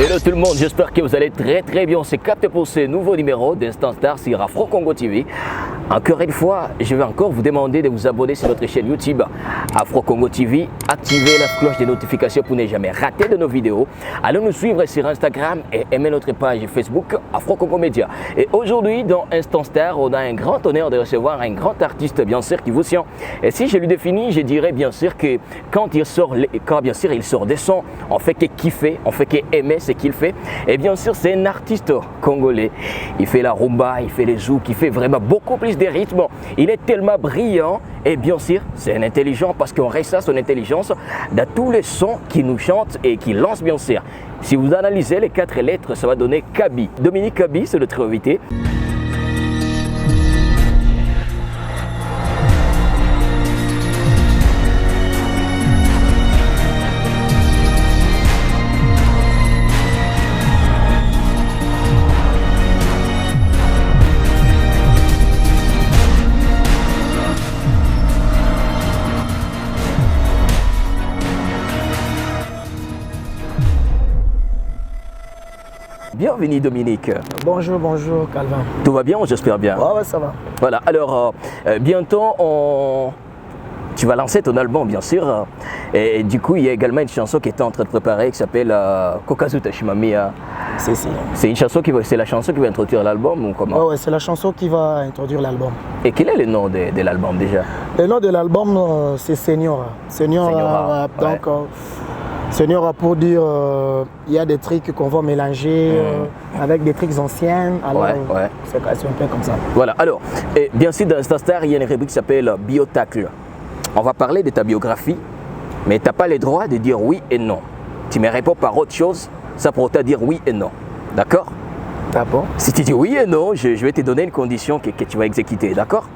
Hello tout le monde, j'espère que vous allez très bien. On s'est capté pour ce nouveau numéro d'Instant Star sur Afro Congo TV. Encore une fois, je vais encore vous demander de vous abonner sur notre chaîne YouTube Afro Congo TV. Activez la cloche de notification pour ne jamais rater de nos vidéos. Allez nous suivre sur Instagram et aimez notre page Facebook Afro Congo Media. Et aujourd'hui, dans Instant Star, on a un grand honneur de recevoir un grand artiste, bien sûr, qui vous tient. Et si je lui définis, je dirais bien sûr que quand il sort des sons, on fait que kiffer, on fait que aimer ce qu'il fait. Et bien sûr, c'est un artiste congolais. Il fait la rumba, il fait les zouk, il fait vraiment beaucoup plus de rythmes. Il est tellement brillant et bien sûr, c'est un intelligent parce qu'on ressent son intelligence dans tous les sons qu'il nous chante et qu'il lance bien sûr. Si vous analysez les 4 lettres, ça va donner Kaby. Dominique Kaby, c'est notre invité. Bienvenue Dominique. Bonjour Calvin. Tout va bien, j'espère bien. Ouais, ça va. Voilà, alors bientôt tu vas lancer ton album bien sûr. Et du coup, il y a également une chanson qui est en train de préparer qui s'appelle Kokazu Tashimamia. C'est une chanson c'est la chanson qui va introduire l'album ou comment? Ouais, c'est la chanson qui va introduire l'album. Et quel est le nom de l'album déjà? Le nom de l'album, c'est Senior. Senior, donc Senior pour dire il y a des trucs qu'on va mélanger avec des trucs anciens. Alors c'est un peu comme ça. Voilà, alors, et bien sûr dans Instant Star, il y a une rubrique qui s'appelle Biotacle. On va parler de ta biographie, mais tu n'as pas le droit de dire oui et non. Tu me réponds par autre chose, ça pour te dire oui et non. D'accord? Ah bon? Si tu dis oui et non, je vais te donner une condition que tu vas exécuter, d'accord?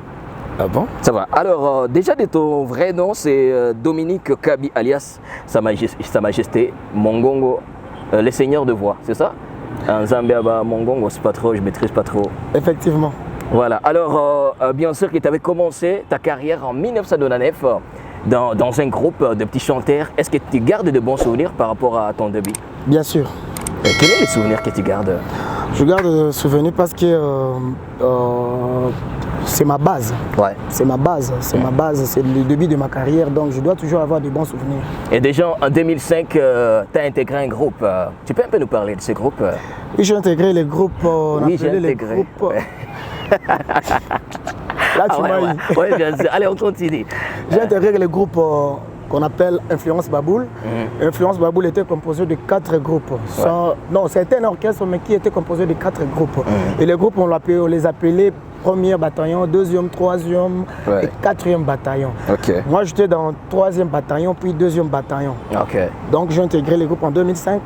Ah bon? Ça va. Alors, déjà de ton vrai nom, c'est Dominique Kaby alias Sa Majesté Mongongo, le Seigneur de voix, c'est ça? En Zambiaba, Mongongo, c'est pas trop, je maîtrise pas trop. Effectivement. Voilà. Alors, bien sûr que tu avais commencé ta carrière en 1999 dans un groupe de petits chanteurs. Est-ce que tu gardes de bons souvenirs par rapport à ton début? Bien sûr. Quels sont les souvenirs que tu gardes? Je garde des souvenirs parce que c'est ma base. Ouais. C'est ma base, c'est le début de ma carrière, donc je dois toujours avoir de bons souvenirs. Et déjà en 2005, tu as intégré un groupe. Tu peux un peu nous parler de ce groupe? Oui, j'ai intégré les groupes. Oui, j'ai intégré. Là, tu m'as eu. Oui, bien sûr. Allez, on continue. J'ai intégré les groupes qu'on appelle Influence Baboul. Influence Baboul était composé de 4 groupes. Non, c'était un orchestre, mais qui était composé de 4 groupes. Et les groupes, on les appelait premier bataillon, deuxième, troisième et quatrième bataillon. Moi, j'étais dans le troisième bataillon, puis deuxième bataillon. Donc, j'ai intégré les groupes en 2005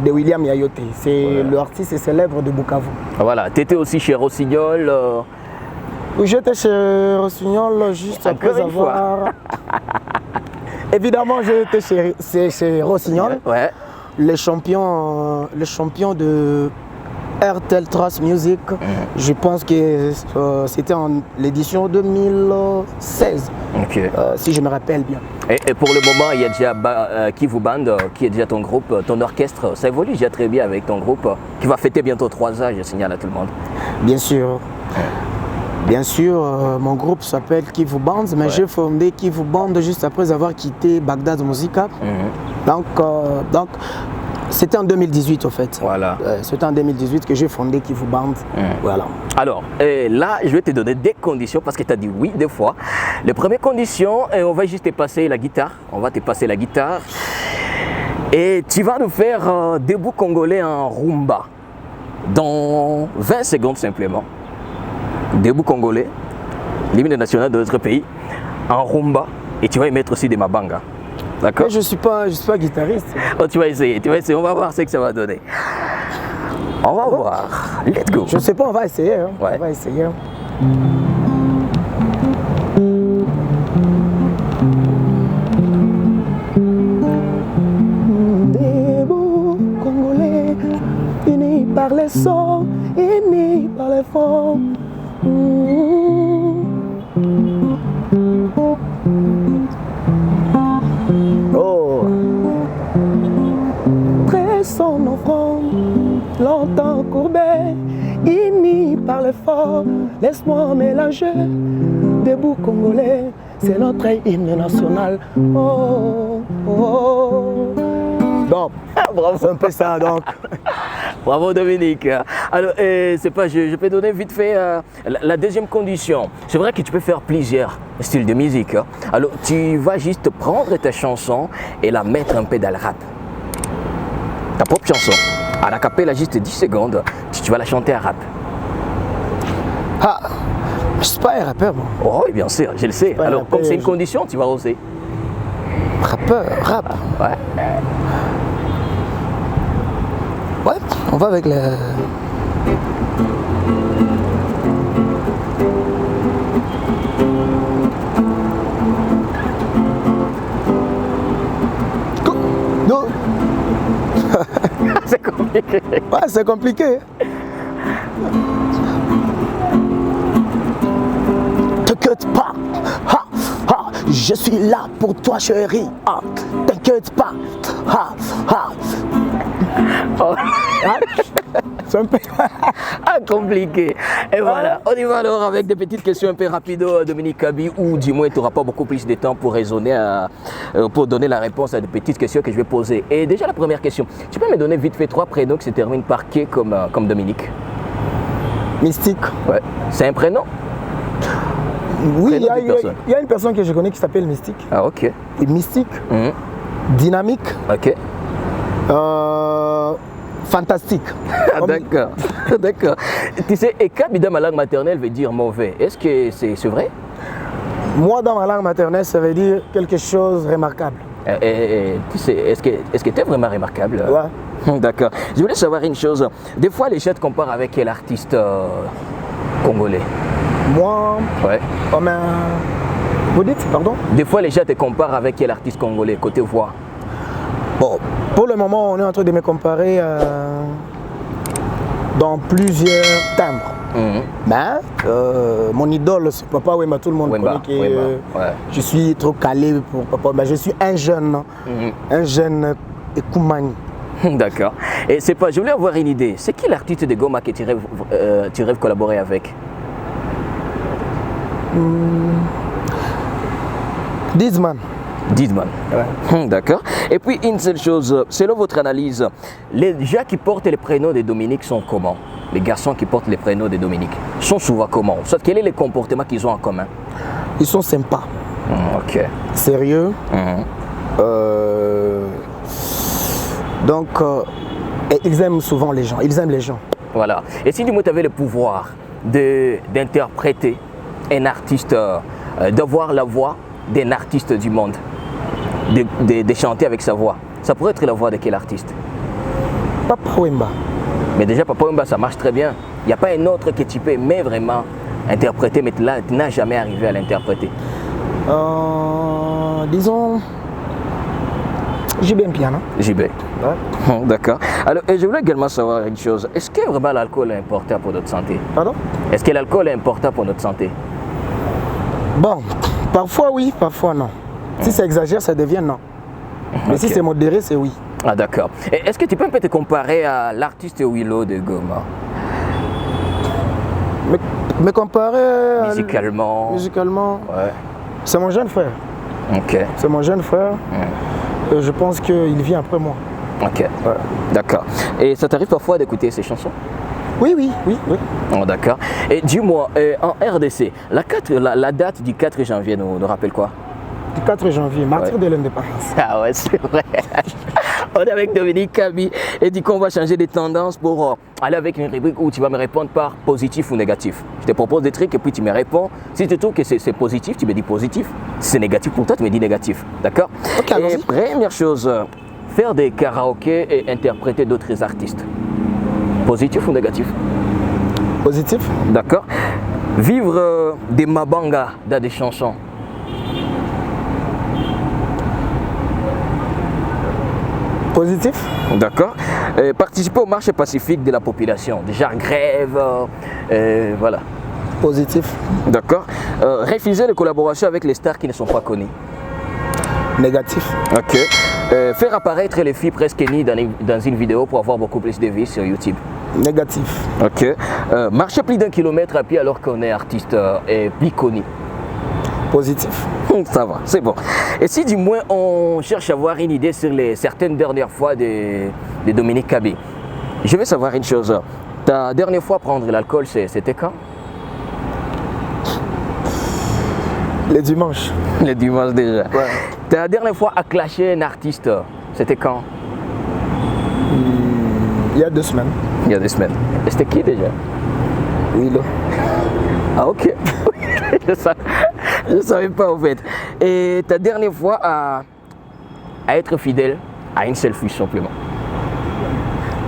de William Yayote. C'est l'artiste célèbre de Bukavu. Voilà, tu étais aussi chez Rossignol. Oui, j'étais chez Rossignol juste après avoir... Évidemment, j'ai été chez Rossignol, le champion de RTL Trust Music. Je pense que c'était en l'édition 2016, si je me rappelle bien. Et pour le moment, il y a déjà Kivu Band, qui est déjà ton groupe, ton orchestre. Ça évolue déjà très bien avec ton groupe, qui va fêter bientôt 3 ans, je signale à tout le monde. Bien sûr. Bien sûr, mon groupe s'appelle Kivu Band, mais j'ai fondé Kivu Band juste après avoir quitté Bagdad Musica. Donc c'était en 2018 en fait. Voilà. C'était en 2018 que j'ai fondé Kivu Band. Voilà. Alors, là, je vais te donner des conditions parce que tu as dit oui 2 fois. Les premières conditions, on va juste te passer la guitare. On va te passer la guitare. Et tu vas nous faire debout congolais en rumba. Dans 20 secondes simplement. Debout congolais, l'hymne national de notre pays, en rumba, et tu vas y mettre aussi des mabangas. D'accord? Je suis pas guitariste. Oh, tu vas essayer, on va voir ce que ça va donner. On va voir. Let's go. Je sais pas, on va essayer. Hein. On va essayer. Debout congolais, unis par les sons, unis par les formes. Oh. Très son offrande. laisse-moi mélanger. Debout congolais, c'est notre hymne national. Oh, oh, oh. Donc, bravo, c'est un peu ça donc. Bravo Dominique. Alors, c'est pas, je peux donner vite fait la deuxième condition. C'est vrai que tu peux faire plusieurs styles de musique. Hein. Alors, tu vas juste prendre ta chanson et la mettre un peu dans le rap. Ta propre chanson. À la capella, juste 10 secondes, tu vas la chanter à rap. Ah, je suis pas un rappeur, moi. Oh, oui, bien sûr, je le sais. Alors, comme c'est une condition, tu vas oser. Rappeur, rap. Ouais. Ouais, on va avec le... Non. C'est compliqué. Ouais, c'est compliqué. T'inquiète pas. Ha, ha, je suis là pour toi, chérie. Ah, t'inquiète pas. Ha, ha. Oh. C'est un peu compliqué. Et voilà, on y va alors avec des petites questions un peu rapides, Dominique Kabi, ou du moins tu n'auras pas beaucoup plus de temps pour raisonner, pour donner la réponse à des petites questions que je vais poser. Et déjà la première question, tu peux me donner vite fait 3 prénoms qui se terminent par K comme Dominique? Mystique. Ouais, c'est un prénom? Oui, il y a une personne que je connais qui s'appelle Mystique. Ah ok. Et Mystique, dynamique. Ok. Fantastique. D'accord, d'accord. Tu sais, Ekabi dans ma langue maternelle veut dire mauvais. Est-ce que c'est vrai? Moi, dans ma langue maternelle, ça veut dire quelque chose de remarquable. Tu sais, est-ce que tu es vraiment remarquable? Ouais. D'accord. Je voulais savoir une chose. Des fois, les gens te comparent avec quel artiste congolais? Moi, ouais. Comme un... Vous dites, pardon? Des fois, les gens te comparent avec quel artiste congolais, côté voix? Bon, pour le moment, on est en train de me comparer dans plusieurs timbres. Mais mon idole, c'est Papa Wemba. Tout le monde connaît que je suis trop calé pour Papa Wemba. Je suis un jeune Ekoumani. D'accord. Et c'est pas, je voulais avoir une idée. C'est qui l'artiste de Goma que tu rêves collaborer avec? Dizman. Dizman. Ouais. D'accord. Et puis une seule chose, selon votre analyse, les gens qui portent les prénoms de Dominique sont comment? Les garçons qui portent les prénoms de Dominique sont souvent comment? Soit quel est le comportement qu'ils ont en commun? Ils sont sympas. Ok. Sérieux. Donc, et ils aiment souvent les gens. Ils aiment les gens. Voilà. Et si du moins tu avais le pouvoir d'interpréter un artiste, d'avoir la voix d'un artiste du monde, de chanter avec sa voix, ça pourrait être la voix de quel artiste? Papa Wemba. Mais déjà Papa Wemba ça marche très bien. Il n'y a pas un autre que tu peux aimer vraiment interpréter, mais là tu n'as jamais arrivé à l'interpréter. Disons JB Piano. JB. Ouais. D'accord. Alors je voulais également savoir une chose. Est-ce que vraiment l'alcool est important pour notre santé? Pardon? Est-ce que l'alcool est important pour notre santé? Bon, parfois oui, parfois non. Si ça exagère, ça devient non. Mais si c'est modéré, c'est oui. Ah d'accord. Est-ce que tu peux un peu te comparer à l'artiste Willow de Goma? Me comparer musicalement? Musicalement, ouais. C'est mon jeune frère. Ok. C'est mon jeune frère. Et je pense qu'il vient après moi. Ok. Ouais. D'accord. Et ça t'arrive parfois d'écouter ces chansons? Oui, oui, oui, oui. Oh, d'accord. Et dis-moi, en RDC, la date du 4 janvier nous rappelle quoi? Du 4 janvier, martyr de l'indépendance. Ah ouais, c'est vrai. On est avec Dominique Kabi et du coup on va changer de tendance pour aller avec une rubrique où tu vas me répondre par positif ou négatif. Je te propose des trucs et puis tu me réponds. Si tu trouves que c'est positif, tu me dis positif. Si c'est négatif pour toi, tu me dis négatif. D'accord? Ok, et première chose, faire des karaokés et interpréter d'autres artistes. Positif ou négatif? Positif. D'accord. Vivre des mabangas dans des chansons. Positif. D'accord. Participer au marché pacifique de la population, déjà grève, voilà. Positif. D'accord. Refuser les collaborations avec les stars qui ne sont pas connues. Négatif. Ok. Faire apparaître les filles presque nues dans une vidéo pour avoir beaucoup plus de vues sur YouTube. Négatif. Ok. Marcher plus d'1 kilomètre à pied alors qu'on est artiste et plus connu. Positif. Ça va, c'est bon. Et si du moins on cherche à avoir une idée sur les certaines dernières fois de Dominique Kabi, je veux savoir une chose. Ta dernière fois prendre l'alcool, c'était quand? Les dimanches. Les dimanches déjà. Ouais. Ta dernière fois à clasher un artiste, c'était quand? Il y a 2 semaines. Il y a 2 semaines. Et c'était qui déjà? Willow. Ah ok. Je savais pas en fait. Et ta dernière fois à être fidèle à une seule fille simplement?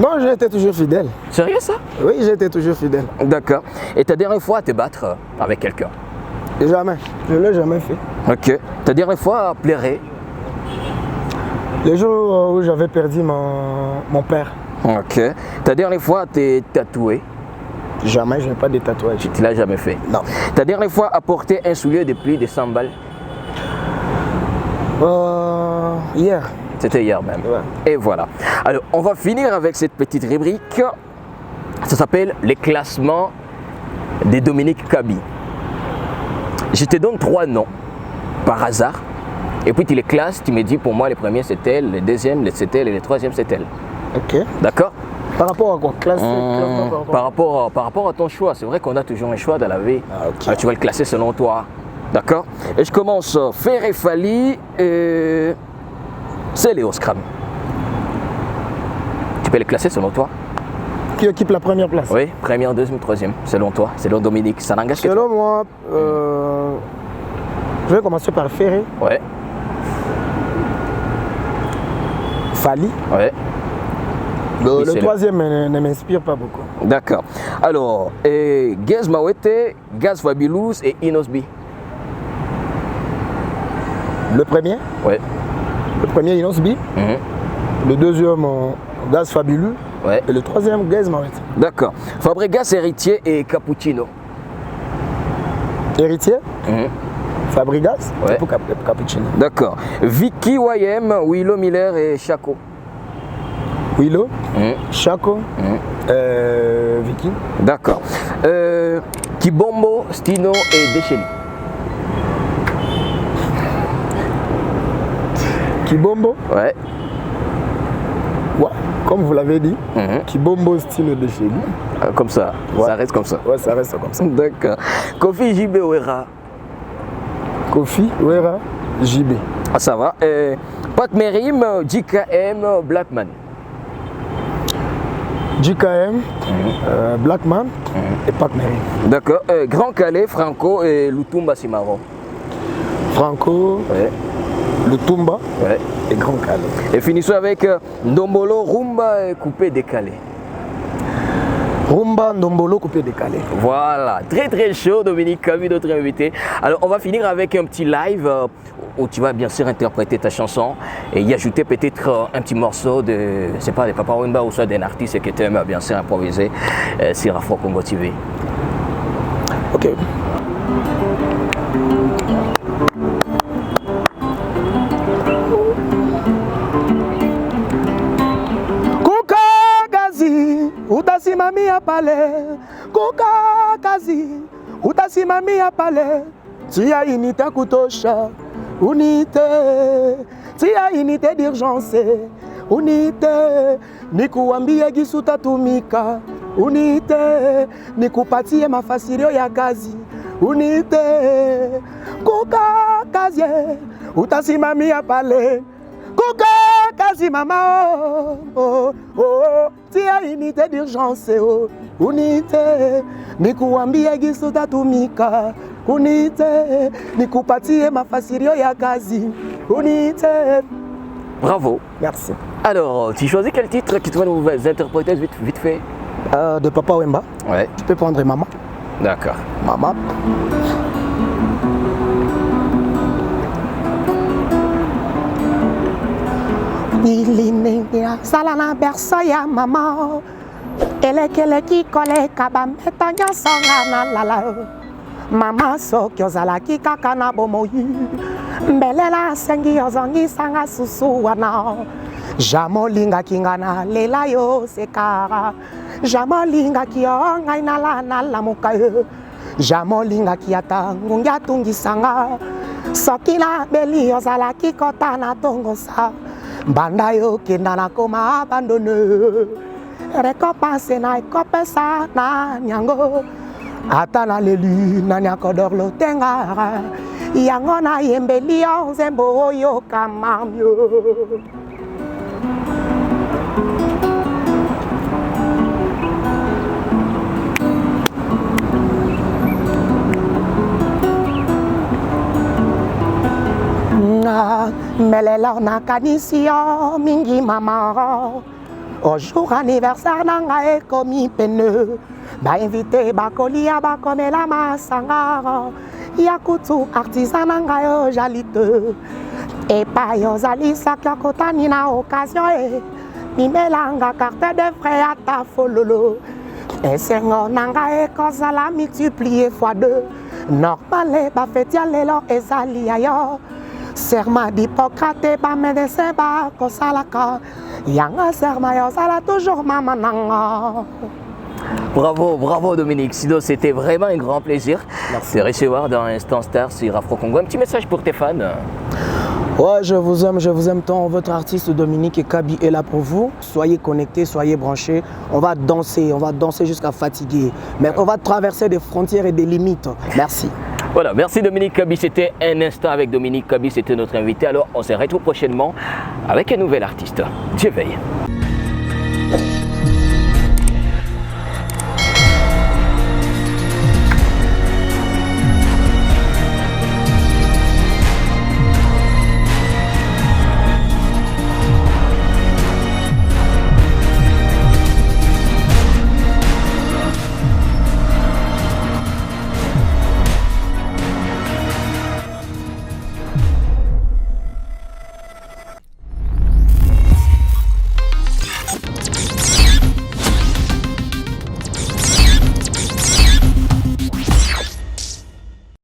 Non, j'ai été toujours fidèle. Sérieux ça? Oui, j'ai été toujours fidèle. D'accord. Et ta dernière fois à te battre avec quelqu'un? Jamais. Je ne l'ai jamais fait. Ok. Ta dernière fois à pleurer? Le jour où j'avais perdu mon père. Ok. Ta dernière fois à te tatouer? Jamais, je n'ai pas de tatouage. Tu l'as jamais fait? Non. Ta dernière fois à porter un soulier de plus de 100 balles? Hier. C'était hier même. Ouais. Et voilà. Alors, on va finir avec cette petite rubrique. Ça s'appelle les classements de Dominique Kabi. Je te donne 3 noms par hasard. Et puis tu les classes, tu me dis pour moi les premiers c'est elle, les deuxièmes c'est elle et les troisièmes c'est elle. Ok. D'accord? Par rapport à quoi? Par rapport à ton choix. C'est vrai qu'on a toujours un choix dans la vie. Ah, ok. Alors, tu vas le classer selon toi. D'accord? Et je commence. Ferré Fali et c'est Léo Scram. Tu peux les classer selon toi? Qui occupe la première place? Oui, première, deuxième, troisième, selon toi, selon Dominique. Ça n'engage que toi. Selon moi, je vais commencer par Ferré. Ouais, Fali. ouais. Oui, Le c'est troisième ne m'inspire pas beaucoup. D'accord. Alors, Gaz Mawete, Gaz Fabilous et Inosbi. Le premier? Ouais. Le premier, Inosbi. Le deuxième, Gaz Fabuleux. Ouais. Et le troisième, Gaz Mawet. D'accord. Fabregas, Héritier et Cappuccino. Héritier? Fabregas? Ouais. Pour Cappuccino. D'accord. Vicky Wayem, Willow Miller et Chaco. Willow, Chaco, Vicky. D'accord. Kibombo, Stino et Decheli. Kibombo? Ouais. Ouais, comme vous l'avez dit, Kibombo, Stino, Decheli. Comme ça. Ouais. Ça reste comme ça. Ouais, ça reste comme ça. D'accord. Kofi JB Ouera. Kofi, Ouera, JB. Ah, ça va. Pat Merim, JKM, Blackman. JKM, Blackman et Pac Merim. D'accord. Grand Calais, Franco et Lutumba Simaro. Franco, Ouais. Lutumba Ouais. et Grand Calais. Et finissons avec Ndombolo, Rumba et Coupé Décalé. Rumba, Ndombolo, coupé décalé. Voilà, très très chaud Dominique, comme notre invité. Alors on va finir avec un petit live où tu vas bien sûr interpréter ta chanson et y ajouter peut-être un petit morceau de, je sais pas, de Papa Wemba ou soit d'un artiste que tu aimes bien sûr improviser sur Afro Congo TV. Ok. Kukagazi, utasimamia pale. Kukagazi, utasimamia pale. Tia unité kutosha, unité. Tia unité d'urgence, unité. Nikuambie gisu tatumika, unité. Nikupatie mafasirio ya kazi, unité. Kukagazi, utasimamia pale. Kukagazi mama, oh, oh, oh. Tia unité d'urgence, oh, unité. Nikuambie gisu tatumika, unité. Nikupatie mafasirio ya kazi, unité. Bravo. Merci. Alors, tu choisis quel titre que tu vas nous interpréter vite fait? De Papa Wemba. Ouais. Tu peux prendre Maman. D'accord. Maman. Ilinengia sala na berso ya mama elekele kole kaba meta nyonso nga na lala mama soki ozalaki kaka na bomoi mbelela asengi ozongisanga susu wana jamolingaki nga na lela yo sekara jamolingaki yo ngai nalamuka yo jamolingaki ata ngungi atungisanga soki nabeli ozalaki kota na tongosa banda yo kenda nakoma abandone récompense na ekopesa na nyango ata naleli nani akodor lotenga yango nayembeli yo nzembo oyo kamamyo. Melela nakanisi yo mingi mama au jour anniversaire nanga ekomi pene bainvite bakolia bakomela masanga ya kutu artisan nanga yo jalite epai ozali saki okotani na occasion e mimelanga carte de frais ata fololo esengo nanga ekozala multiplié fois 2 normale bafeti ya lelo ezali ya yo serment d'Hippocrate ba médecin ba kosalaka yanga serment yozala toujours mama nanga. Bravo, bravo Dominique. Sinon, c'était vraiment un grand plaisir de recevoir dans Instant Star sur Afro Congo. Un petit message pour tes fans. Ouais, je vous aime tant. Votre artiste Dominique Kabi est là pour vous. Soyez connectés, soyez branchés. On va danser jusqu'à fatiguer. Mais on va traverser des frontières et des limites. Merci. Voilà, merci Dominique Kabi. C'était un instant avec Dominique Kabi, c'était notre invité. Alors, on se retrouve prochainement avec un nouvel artiste. Dieu veille.